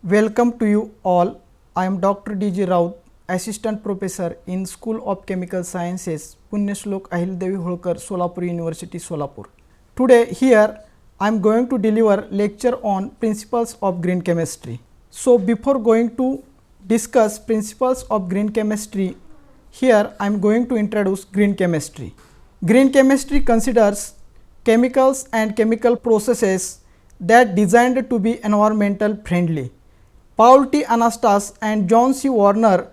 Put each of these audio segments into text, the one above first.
Welcome to you all. I am Dr. D.J. Raut, Assistant Professor in School of Chemical Sciences, Punyashlok Ahildevi Holkar, Solapur University, Solapur. Today here I am going to deliver lecture on principles of green chemistry. So before going to discuss principles of green chemistry, here I am going to introduce green chemistry. Green chemistry considers chemicals and chemical processes that designed to be environmental friendly. Paul T. Anastas and John C. Warner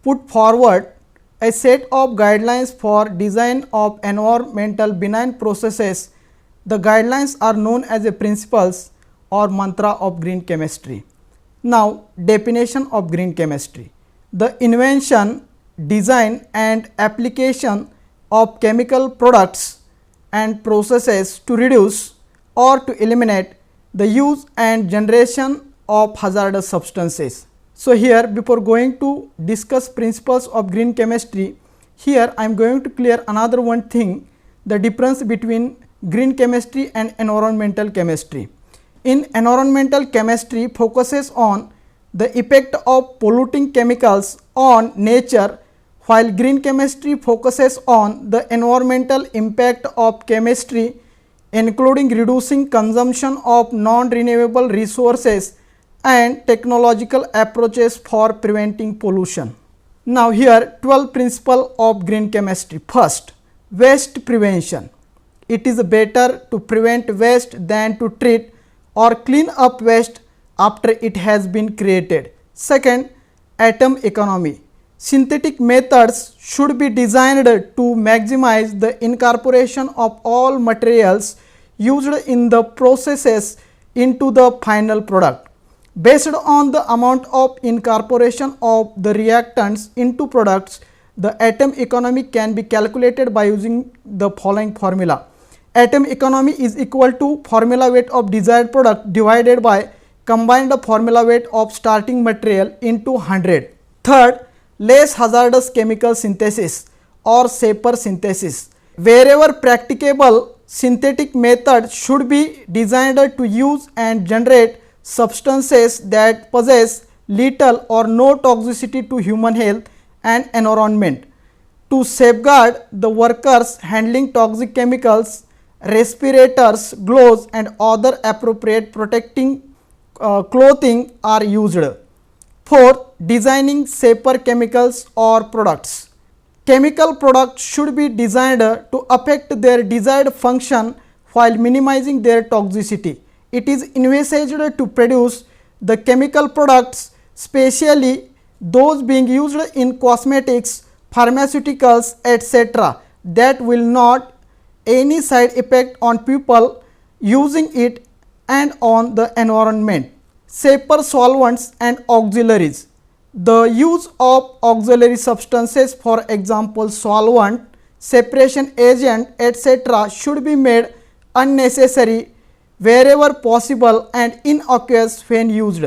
put forward a set of guidelines for design of environmental benign processes. The guidelines are known as the principles or mantra of green chemistry. Now, definition of green chemistry. The invention, design and application of chemical products and processes to reduce or to eliminate the use and generation of hazardous substances. So here, before going to discuss principles of green chemistry, here I am going to clear another one thing, the difference between green chemistry and environmental chemistry. In environmental chemistry focuses on the effect of polluting chemicals on nature, while green chemistry focuses on the environmental impact of chemistry, including reducing consumption of non-renewable resources and technological approaches for preventing pollution. Now here 12 principles of green chemistry. First, waste prevention. It is better to prevent waste than to treat or clean up waste after it has been created. Second, atom economy. Synthetic methods should be designed to maximize the incorporation of all materials used in the processes into the final product. Based on the amount of incorporation of the reactants into products, the atom economy can be calculated by using the following formula. Atom economy is equal to formula weight of desired product divided by combined formula weight of starting material into 100. Third, less hazardous chemical synthesis or safer synthesis. Wherever practicable, synthetic method should be designed to use and generate substances that possess little or no toxicity to human health and environment. To safeguard the workers handling toxic chemicals, respirators, gloves and other appropriate protecting clothing are used. Fourth, designing safer chemicals or products. Chemical products should be designed to affect their desired function while minimizing their toxicity. It is envisaged to produce the chemical products, especially those being used in cosmetics, pharmaceuticals, etc., that will not any side effect on people using it and on the environment. Safer solvents and auxiliaries. The use of auxiliary substances, for example solvent, separation agent, etc., should be made unnecessary wherever possible and innocuous when used.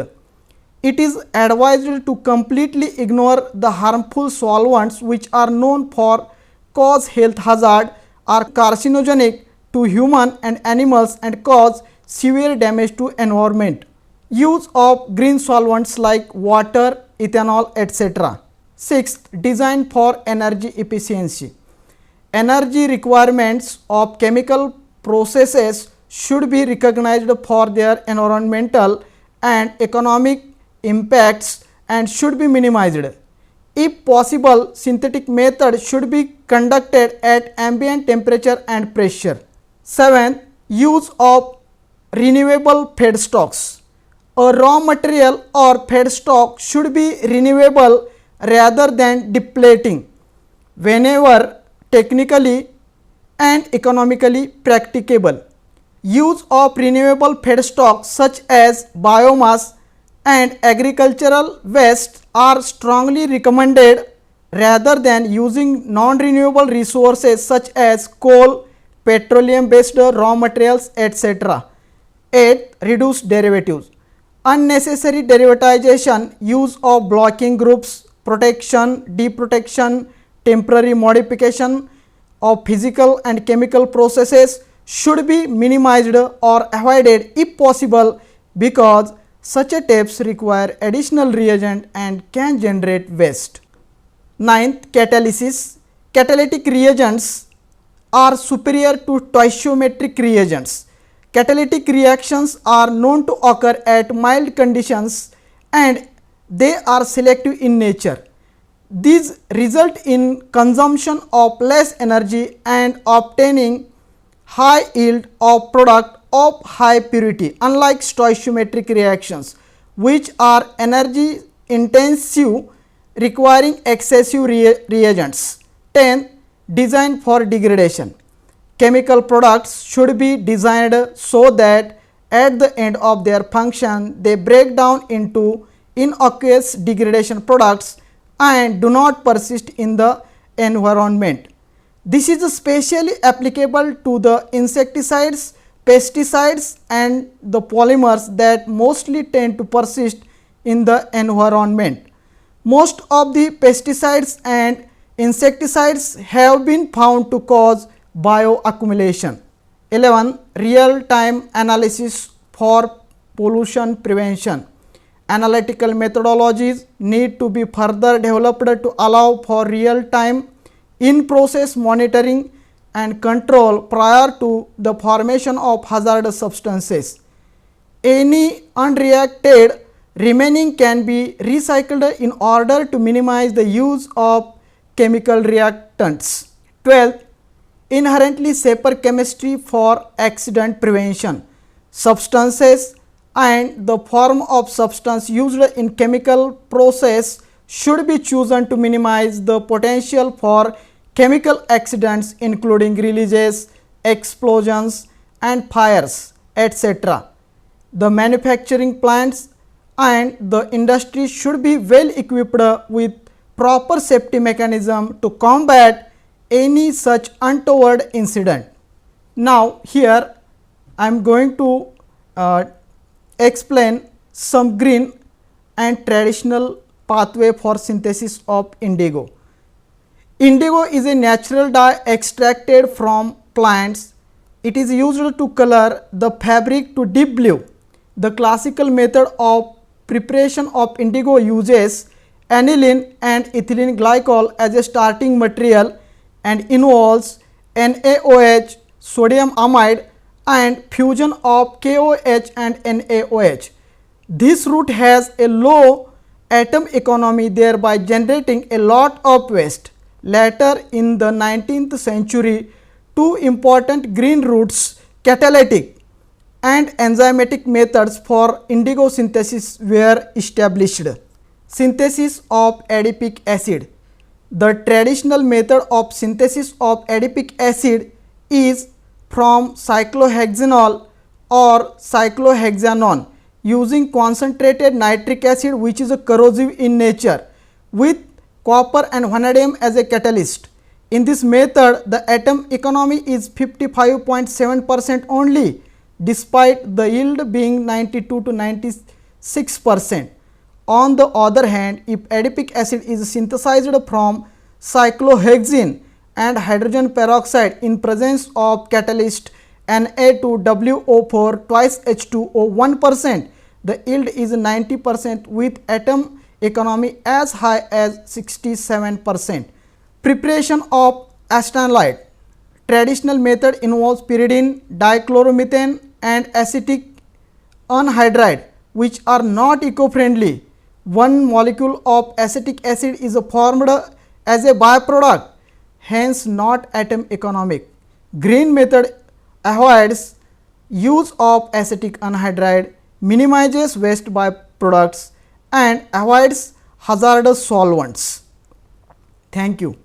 It is advised to completely ignore the harmful solvents which are known for cause health hazard, are carcinogenic to human and animals and cause severe damage to environment. Use of green solvents like water, ethanol, etc. Sixth, design for energy efficiency. Energy requirements of chemical processes should be recognized for their environmental and economic impacts and should be minimized. If possible, synthetic method should be conducted at ambient temperature and pressure. 7. Use of renewable feedstocks. A raw material or feedstock should be renewable rather than depleting whenever technically and economically practicable. Use of renewable feedstocks such as biomass and agricultural waste are strongly recommended rather than using non-renewable resources such as coal, petroleum based raw materials, etc. 8. Reduce derivatives. Unnecessary derivatization, use of blocking groups, protection, deprotection, temporary modification of physical and chemical processes should be minimized or avoided if possible, because Such a tapes require additional reagent and can generate waste. Ninth, catalysis. Catalytic reagents are superior to stoichiometric reagents. Catalytic reactions are known to occur at mild conditions and they are selective in nature. These result in consumption of less energy and obtaining high yield of product of high purity, unlike stoichiometric reactions which are energy intensive requiring excessive reagents. 10. Design for degradation. Chemical products should be designed so that at the end of their function they break down into innocuous degradation products and do not persist in the environment. This is especially applicable to the insecticides, pesticides and the polymers that mostly tend to persist in the environment. Most of the pesticides and insecticides have been found to cause bioaccumulation. 11. Real-time analysis for pollution prevention. Analytical methodologies need to be further developed to allow for real-time in-process monitoring and control prior to the formation of hazardous substances. Any unreacted remaining can be recycled in order to minimize the use of chemical reactants. 12. Inherently safer chemistry for accident prevention. Substances and the form of substance used in chemical process should be chosen to minimize the potential for chemical accidents including releases, explosions and fires, etc. The manufacturing plants and the industry should be well equipped with proper safety mechanism to combat any such untoward incident. Now, here I am going to explain some green and traditional pathway for synthesis of indigo. Indigo is a natural dye extracted from plants. It is used to color the fabric to deep blue. The classical method of preparation of indigo uses aniline and ethylene glycol as a starting material and involves NaOH, sodium amide and fusion of KOH and NaOH. This route has a low atom economy, thereby generating a lot of waste. Later in the 19th century, two important green routes, catalytic and enzymatic methods for indigo synthesis were established. Synthesis of adipic acid. The traditional method of synthesis of adipic acid is from cyclohexanol or cyclohexanone using concentrated nitric acid, which is a corrosive in nature, with copper and vanadium as a catalyst. In this method, the atom economy is 55.7% only, despite the yield being 92 to 96%. On the other hand, if adipic acid is synthesized from cyclohexene and hydrogen peroxide in presence of catalyst Na2WO4 twice H2O 1%, the yield is 90% with atom economy as high as 67%. Preparation of acetylene. Traditional method involves pyridine, dichloromethane and acetic anhydride, which are not eco-friendly. One molecule of acetic acid is formed as a byproduct, hence not atom economic. Green method avoids use of acetic anhydride, minimizes waste byproducts and avoids hazardous solvents. Thank you.